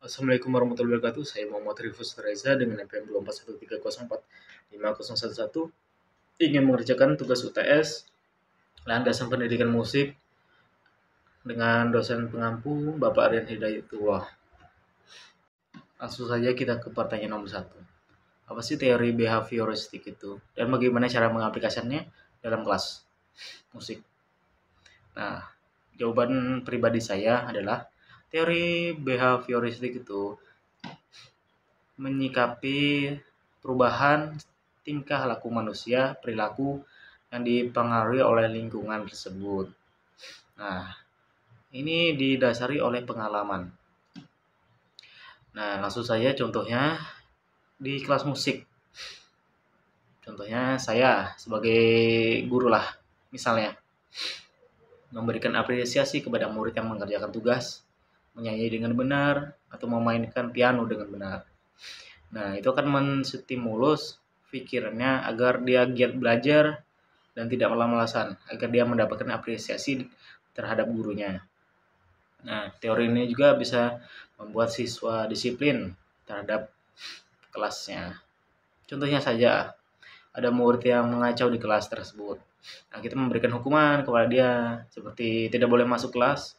Assalamualaikum warahmatullahi wabarakatuh. Saya Muhammad Rifus Reza dengan NPM 241304511 ingin mengerjakan tugas UTS landasan pendidikan musik dengan dosen pengampu Bapak Aryan Hidayatullah. Langsung saja kita ke pertanyaan nomor 1. Apa sih teori behavioristik itu dan bagaimana cara mengaplikasikannya dalam kelas musik? Nah, jawaban pribadi saya adalah teori behavioristik itu menyikapi perubahan tingkah laku manusia, perilaku yang dipengaruhi oleh lingkungan tersebut. Nah, ini didasari oleh pengalaman. Nah, langsung saja contohnya di kelas musik. Contohnya saya sebagai guru lah, misalnya memberikan apresiasi kepada murid yang mengerjakan tugas, menyanyi dengan benar, atau memainkan piano dengan benar. Nah, itu akan menstimulus pikirannya agar dia giat belajar dan tidak malas-malasan, agar dia mendapatkan apresiasi terhadap gurunya. Nah, teori ini juga bisa membuat siswa disiplin terhadap kelasnya. Contohnya saja, ada murid yang mengacau di kelas tersebut. Nah, kita memberikan hukuman kepada dia seperti tidak boleh masuk kelas.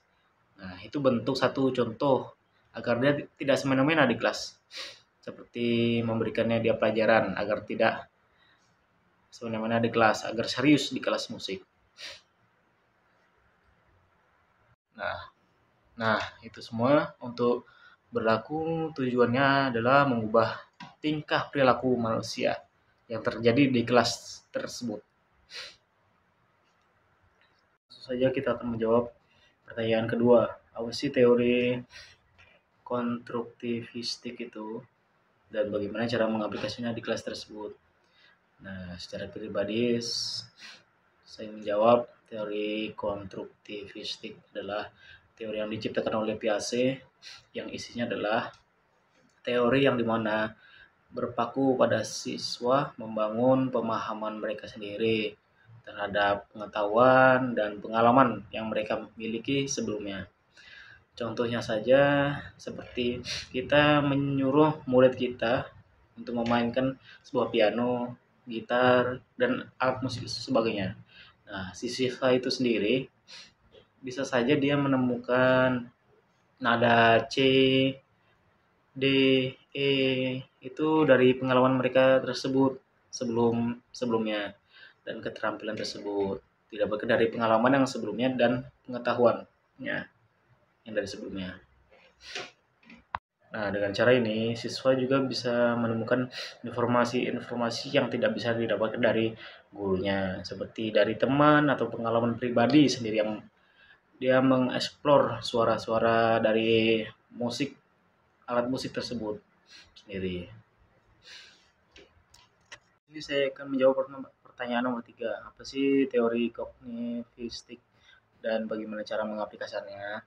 Nah, itu bentuk satu contoh agar dia tidak semena-mena di kelas. Seperti memberikannya dia pelajaran agar tidak semena-mena di kelas, agar serius di kelas musik. Nah, itu semua untuk berlaku tujuannya adalah mengubah tingkah perilaku manusia yang terjadi di kelas tersebut. Langsung saja kita akan menjawab pertanyaan kedua. Apa sih teori konstruktivistik itu dan bagaimana cara mengaplikasinya di kelas tersebut? Nah, secara pribadi saya menjawab teori konstruktivistik adalah teori yang diciptakan oleh Piaget yang isinya adalah teori yang dimana berpaku pada siswa membangun pemahaman mereka sendiri terhadap pengetahuan dan pengalaman yang mereka miliki sebelumnya. Contohnya saja seperti kita menyuruh murid kita untuk memainkan sebuah piano, gitar, dan alat musik sebagainya. Nah, si siswa itu sendiri bisa saja dia menemukan nada C, D, E itu dari pengalaman mereka tersebut sebelumnya dan keterampilan tersebut tidak berasal dari pengalaman yang sebelumnya dan pengetahuannya yang dari sebelumnya. Nah, dengan cara ini siswa juga bisa menemukan informasi-informasi yang tidak bisa didapatkan dari gurunya, seperti dari teman atau pengalaman pribadi sendiri yang dia mengeksplor suara-suara dari alat musik tersebut sendiri. Ini saya akan menjawab pertanyaan nomor 3. Apa sih teori kognitivistik dan bagaimana cara mengaplikasikannya?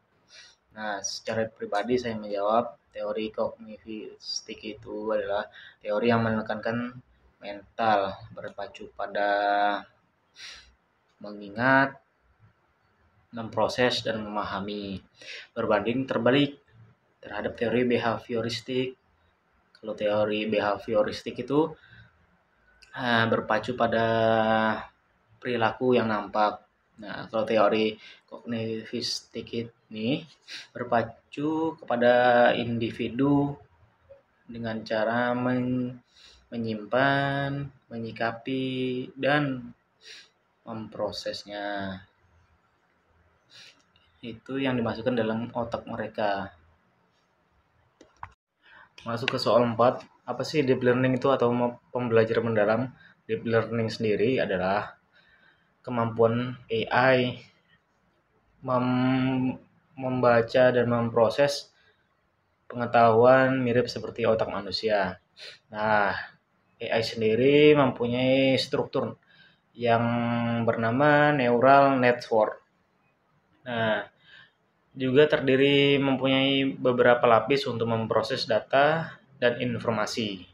Nah, secara pribadi saya menjawab teori kognitivistik itu adalah teori yang menekankan mental berpacu pada mengingat, memproses, dan memahami. Berbanding terbalik terhadap teori behavioristik. Kalau teori behavioristik itu berpacu pada perilaku yang nampak. Nah, kalau teori kognitivistik ini berpacu kepada individu dengan cara menyimpan, menyikapi, dan memprosesnya. Itu yang dimasukkan dalam otak mereka. Masuk ke soal 4. Apa sih deep learning itu atau pembelajaran mendalam? Deep learning sendiri adalah kemampuan AI membaca dan memproses pengetahuan mirip seperti otak manusia. Nah, AI sendiri mempunyai struktur yang bernama neural network. Nah, juga mempunyai beberapa lapis untuk memproses data dan informasi.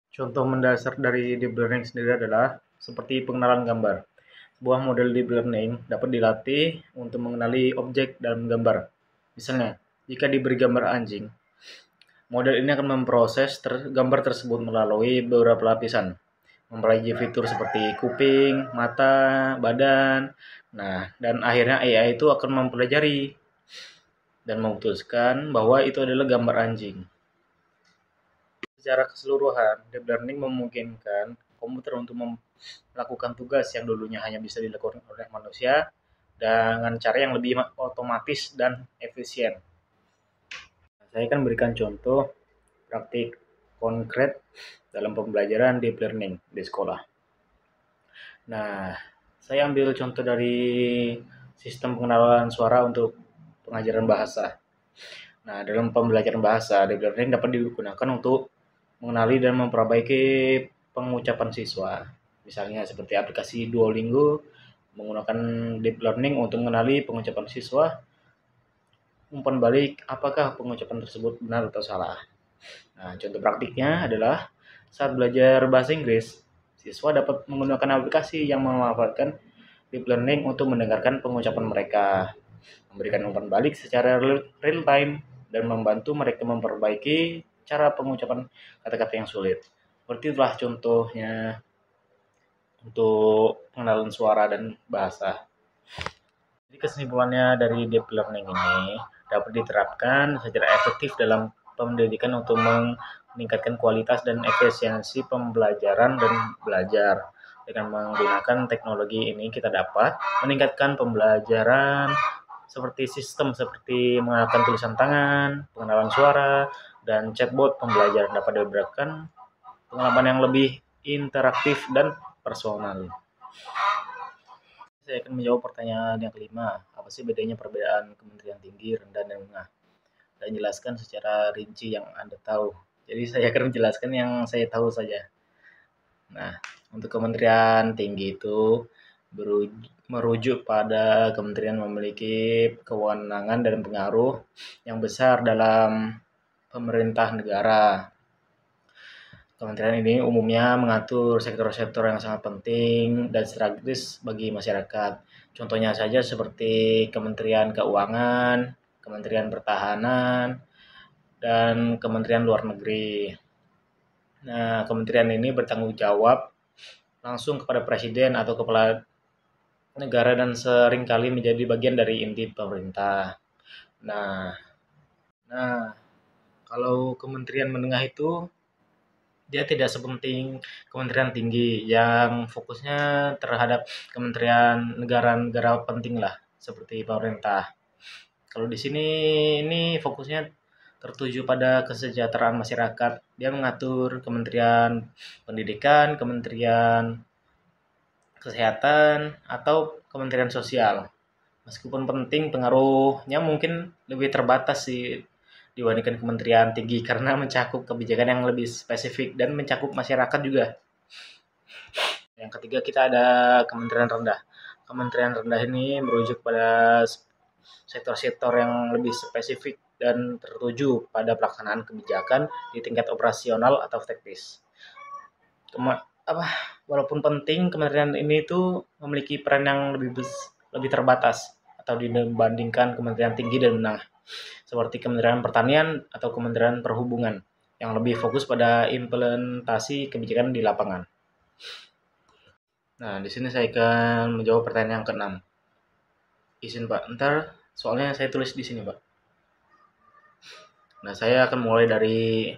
Contoh mendasar dari deep learning sendiri adalah seperti pengenalan gambar. Sebuah model deep learning dapat dilatih untuk mengenali objek dalam gambar. Misalnya, Jika diberi gambar anjing, model ini akan memproses gambar tersebut melalui beberapa lapisan, mempelajari fitur seperti kuping, mata, badan. Nah, dan akhirnya AI itu akan mempelajari dan memutuskan bahwa itu adalah gambar anjing. Secara keseluruhan, deep learning memungkinkan komputer untuk melakukan tugas yang dulunya hanya bisa dilakukan oleh manusia dengan cara yang lebih otomatis dan efisien. Saya akan berikan contoh praktik konkret dalam pembelajaran deep learning di sekolah. Nah, saya ambil contoh dari sistem pengenalan suara untuk pengajaran bahasa. Nah, dalam pembelajaran bahasa, deep learning dapat digunakan untuk mengenali dan memperbaiki pengucapan siswa. Misalnya seperti aplikasi Duolingo menggunakan deep learning untuk mengenali pengucapan siswa, umpan balik apakah pengucapan tersebut benar atau salah. Nah, contoh praktiknya adalah saat belajar bahasa Inggris, siswa dapat menggunakan aplikasi yang memanfaatkan deep learning untuk mendengarkan pengucapan mereka, memberikan umpan balik secara real time, dan membantu mereka memperbaiki cara pengucapan kata-kata yang sulit. Seperti itulah contohnya untuk pengenalan suara dan bahasa. Jadi kesimpulannya dari deep learning ini dapat diterapkan secara efektif dalam pendidikan untuk meningkatkan kualitas dan efisiensi pembelajaran dan belajar. Dengan menggunakan teknologi ini kita dapat meningkatkan pembelajaran seperti sistem seperti mengenalkan tulisan tangan, pengenalan suara, dan chatbot pembelajaran dapat diberikan pengalaman yang lebih interaktif dan personal. Saya akan menjawab pertanyaan yang kelima. Apa sih bedanya perbedaan kementerian tinggi, rendah, dan menengah? Dan jelaskan secara rinci yang Anda tahu. Jadi saya akan menjelaskan yang saya tahu saja. Nah, untuk kementerian tinggi itu merujuk pada kementerian memiliki kewenangan dan pengaruh yang besar dalam pemerintah negara. Kementerian ini umumnya mengatur sektor-sektor yang sangat penting dan strategis bagi masyarakat. Contohnya saja seperti Kementerian Keuangan, Kementerian Pertahanan, dan Kementerian Luar Negeri. Nah, kementerian ini bertanggung jawab langsung kepada presiden atau kepala negara dan seringkali menjadi bagian dari inti pemerintah. Nah, kalau kementerian menengah itu dia tidak sepenting kementerian tinggi yang fokusnya terhadap kementerian negara-negara penting lah seperti pemerintah. Kalau di sini ini fokusnya tertuju pada kesejahteraan masyarakat. Dia mengatur kementerian pendidikan, kementerian kesehatan, atau kementerian sosial. Meskipun penting, pengaruhnya mungkin lebih terbatas sih dibandingkan kementerian tinggi karena mencakup kebijakan yang lebih spesifik dan mencakup masyarakat juga. Yang ketiga kita ada kementerian rendah. Kementerian rendah ini merujuk pada sektor-sektor yang lebih spesifik dan tertuju pada pelaksanaan kebijakan di tingkat operasional atau teknis. Walaupun penting, kementerian ini tuh memiliki peran yang lebih terbatas atau dibandingkan kementerian tinggi dan menengah seperti Kementerian Pertanian atau Kementerian Perhubungan yang lebih fokus pada implementasi kebijakan di lapangan. Nah, di sini saya akan menjawab pertanyaan yang ke-6. Izin Pak, ntar soalnya saya tulis di sini Pak. Nah, saya akan mulai dari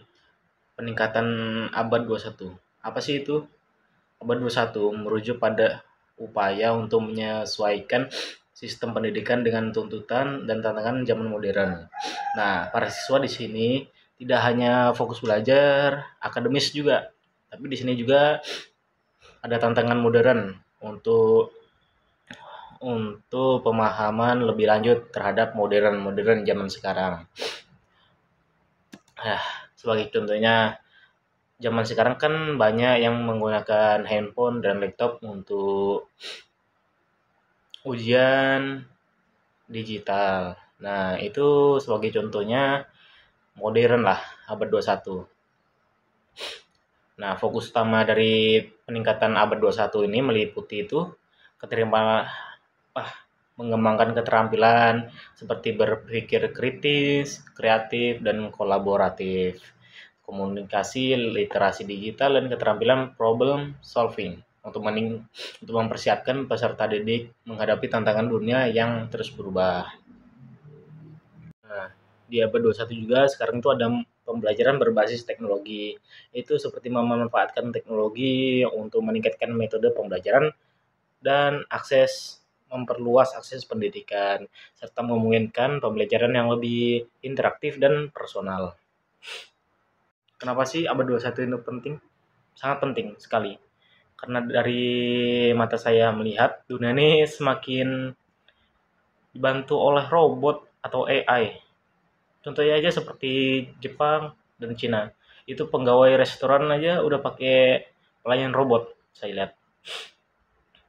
peningkatan abad 21. Apa sih itu? Abad 21 merujuk pada upaya untuk menyesuaikan sistem pendidikan dengan tuntutan dan tantangan zaman modern. Nah, para siswa di sini tidak hanya fokus belajar akademis juga, tapi di sini juga ada tantangan modern untuk pemahaman lebih lanjut terhadap modern zaman sekarang. Sebagai contohnya, zaman sekarang kan banyak yang menggunakan handphone dan laptop untuk ujian digital. Nah, itu sebagai contohnya modern lah, abad 21. Nah, fokus utama dari peningkatan abad 21 ini meliputi itu mengembangkan keterampilan seperti berpikir kritis, kreatif, dan kolaboratif, komunikasi, literasi digital, dan keterampilan problem solving untuk mempersiapkan peserta didik menghadapi tantangan dunia yang terus berubah. Nah, di abad 21 juga sekarang itu ada pembelajaran berbasis teknologi. Itu seperti memanfaatkan teknologi untuk meningkatkan metode pembelajaran dan memperluas akses pendidikan, serta memungkinkan pembelajaran yang lebih interaktif dan personal. Kenapa sih abad 21 itu penting? Sangat penting sekali. Karena dari mata saya melihat dunia ini semakin dibantu oleh robot atau AI. Contohnya aja seperti Jepang dan Cina. Itu pegawai restoran aja udah pakai pelayan robot, saya lihat.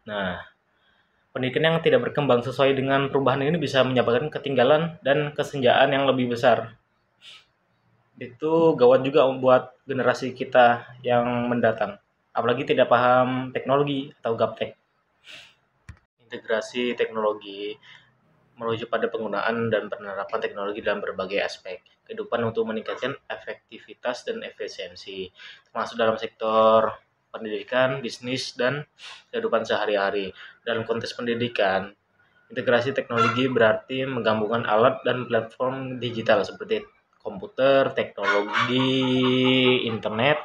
Nah, pendidikan yang tidak berkembang sesuai dengan perubahan ini bisa menyebabkan ketinggalan dan kesenjangan yang lebih besar. Itu gawat juga buat generasi kita yang mendatang. Apalagi tidak paham teknologi atau gaptek. Integrasi teknologi merujuk pada penggunaan dan penerapan teknologi dalam berbagai aspek kehidupan untuk meningkatkan efektivitas dan efisiensi, termasuk dalam sektor pendidikan, bisnis, dan kehidupan sehari-hari. Dalam konteks pendidikan, integrasi teknologi berarti menggabungkan alat dan platform digital seperti komputer, teknologi internet,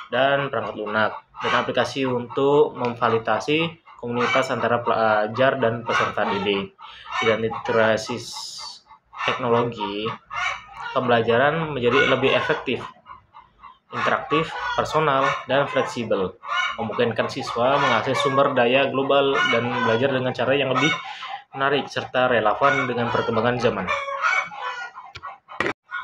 dan perangkat lunak, dan aplikasi untuk memvalidasi komunitas antara pelajar dan peserta didik. Dengan integrasi teknologi, pembelajaran menjadi lebih efektif, interaktif, personal, dan fleksibel, memungkinkan siswa mengakses sumber daya global dan belajar dengan cara yang lebih menarik serta relevan dengan perkembangan zaman.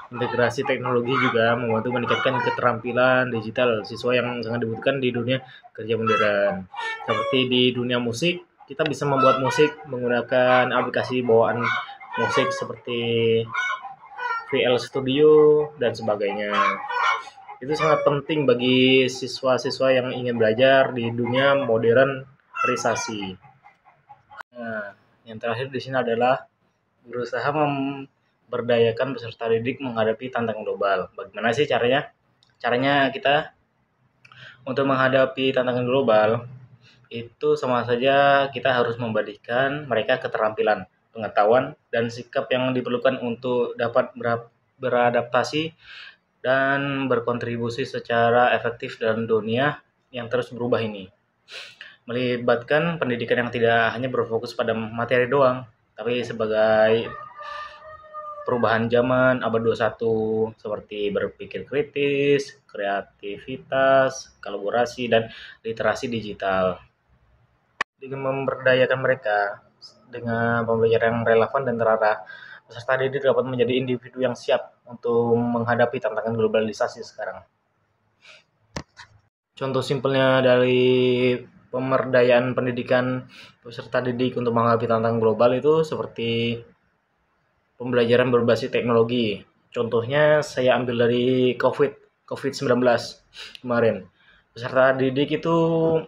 Integrasi teknologi juga membantu meningkatkan keterampilan digital siswa yang sangat dibutuhkan di dunia kerja modern. Seperti di dunia musik, kita bisa membuat musik menggunakan aplikasi bawaan musik seperti VL Studio dan sebagainya. Itu sangat penting bagi siswa-siswa yang ingin belajar di dunia modernisasi. Nah, yang terakhir di sini adalah berusaha memberdayakan peserta didik menghadapi tantangan global. Bagaimana sih caranya? Caranya kita untuk menghadapi tantangan global itu sama saja kita harus memberikan mereka keterampilan, pengetahuan, dan sikap yang diperlukan untuk dapat beradaptasi dan berkontribusi secara efektif dalam dunia yang terus berubah ini. Melibatkan pendidikan yang tidak hanya berfokus pada materi doang, tapi sebagai perubahan zaman abad 21 seperti berpikir kritis, kreativitas, kolaborasi, dan literasi digital. Dengan memberdayakan mereka dengan pembelajaran yang relevan dan terarah, peserta didik dapat menjadi individu yang siap untuk menghadapi tantangan globalisasi sekarang. Contoh simpelnya dari pemberdayaan pendidikan peserta didik untuk menghadapi tantangan global itu seperti pembelajaran berbasis teknologi. Contohnya saya ambil dari COVID-19 kemarin. Peserta didik itu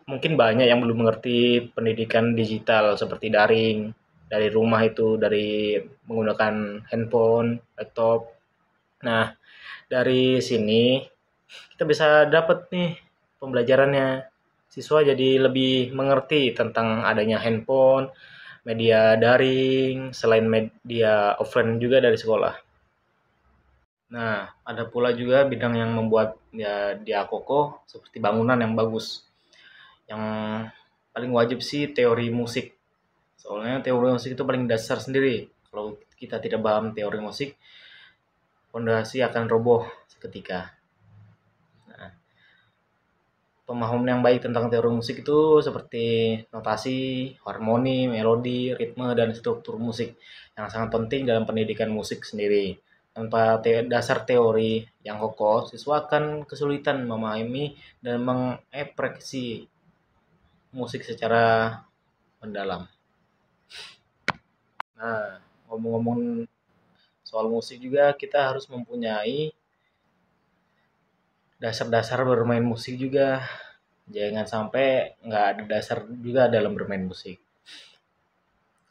mungkin banyak yang belum mengerti pendidikan digital seperti daring, dari rumah itu, dari menggunakan handphone, laptop. Nah, dari sini kita bisa dapat nih pembelajarannya. Siswa jadi lebih mengerti tentang adanya handphone, media daring, selain media offline juga dari sekolah. Nah, ada pula juga bidang yang membuat ya dia kokoh seperti bangunan yang bagus. Yang paling wajib sih teori musik. Soalnya teori musik itu paling dasar sendiri. Kalau kita tidak paham teori musik, fondasi akan roboh seketika. Nah, pemahaman yang baik tentang teori musik itu seperti notasi, harmoni, melodi, ritme, dan struktur musik yang sangat penting dalam pendidikan musik sendiri. Tanpa dasar teori yang kokoh, siswa akan kesulitan memahami dan mengapreksi musik secara mendalam. Nah, ngomong-ngomong soal musik juga kita harus mempunyai dasar-dasar bermain musik juga. Jangan sampai nggak ada dasar juga dalam bermain musik.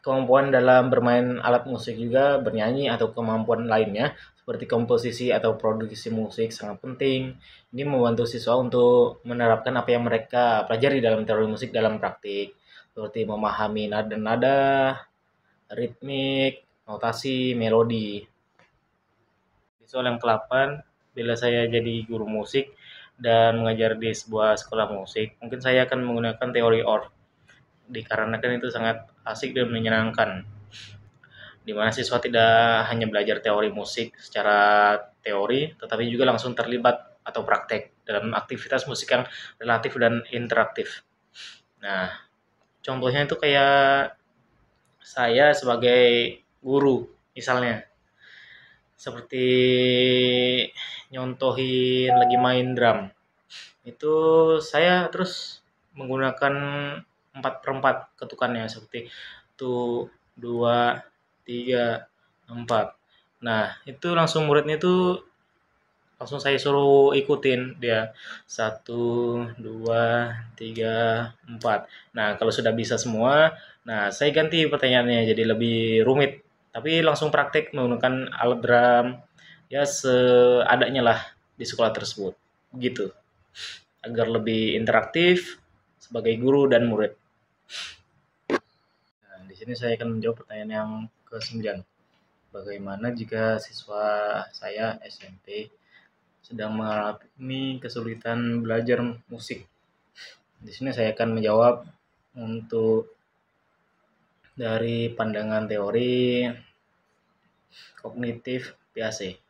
kemampuan dalam bermain alat musik juga, bernyanyi atau kemampuan lainnya seperti komposisi atau produksi musik sangat penting. Ini membantu siswa untuk menerapkan apa yang mereka pelajari dalam teori musik dalam praktik, seperti memahami nada-nada, ritmik, notasi, melodi. Soal yang ke-8, bila saya jadi guru musik dan mengajar di sebuah sekolah musik, mungkin saya akan menggunakan teori OR, dikarenakan itu sangat asik dan menyenangkan, di mana siswa tidak hanya belajar teori musik secara teori, tetapi juga langsung terlibat atau praktek dalam aktivitas musik yang relatif dan interaktif. Nah, contohnya itu kayak saya sebagai guru, misalnya, seperti nyontohin lagi main drum. Itu saya terus menggunakan 4/4 ketukannya, seperti 1, 2, 3, 4. Nah, itu langsung muridnya itu langsung saya suruh ikutin dia. 1, 2, 3, 4. Nah, kalau sudah bisa semua, nah saya ganti pertanyaannya jadi lebih rumit. Tapi langsung praktek menggunakan alat drum ya seadanya lah di sekolah tersebut. Begitu. Agar lebih interaktif sebagai guru dan murid. Nah, di sini saya akan menjawab pertanyaan yang ke-9. Bagaimana jika siswa saya SMP sedang mengalami kesulitan belajar musik? Di sini saya akan menjawab untuk dari pandangan teori kognitif PAC.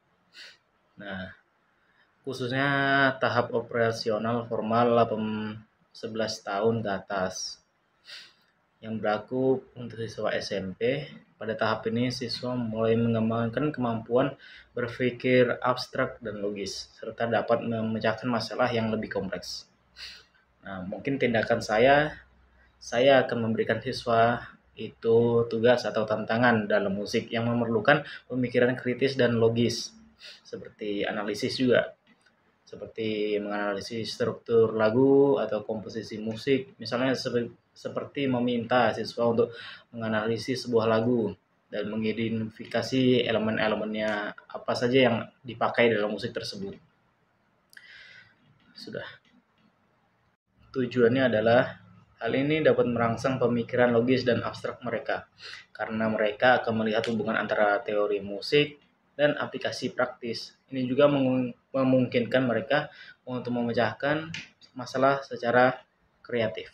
Nah, khususnya tahap operasional formal 11 tahun ke atas. Yang berlaku untuk siswa SMP, pada tahap ini siswa mulai mengembangkan kemampuan berpikir abstrak dan logis, serta dapat memecahkan masalah yang lebih kompleks. Nah, mungkin tindakan saya akan memberikan siswa itu tugas atau tantangan dalam musik yang memerlukan pemikiran kritis dan logis, seperti analisis juga, seperti menganalisis struktur lagu atau komposisi musik. Misalnya seperti meminta siswa untuk menganalisis sebuah lagu dan mengidentifikasi elemen-elemennya apa saja yang dipakai dalam musik tersebut. Sudah. Tujuannya adalah hal ini dapat merangsang pemikiran logis dan abstrak mereka, karena mereka akan melihat hubungan antara teori musik dan aplikasi praktis. Ini juga memungkinkan mereka untuk memecahkan masalah secara kreatif.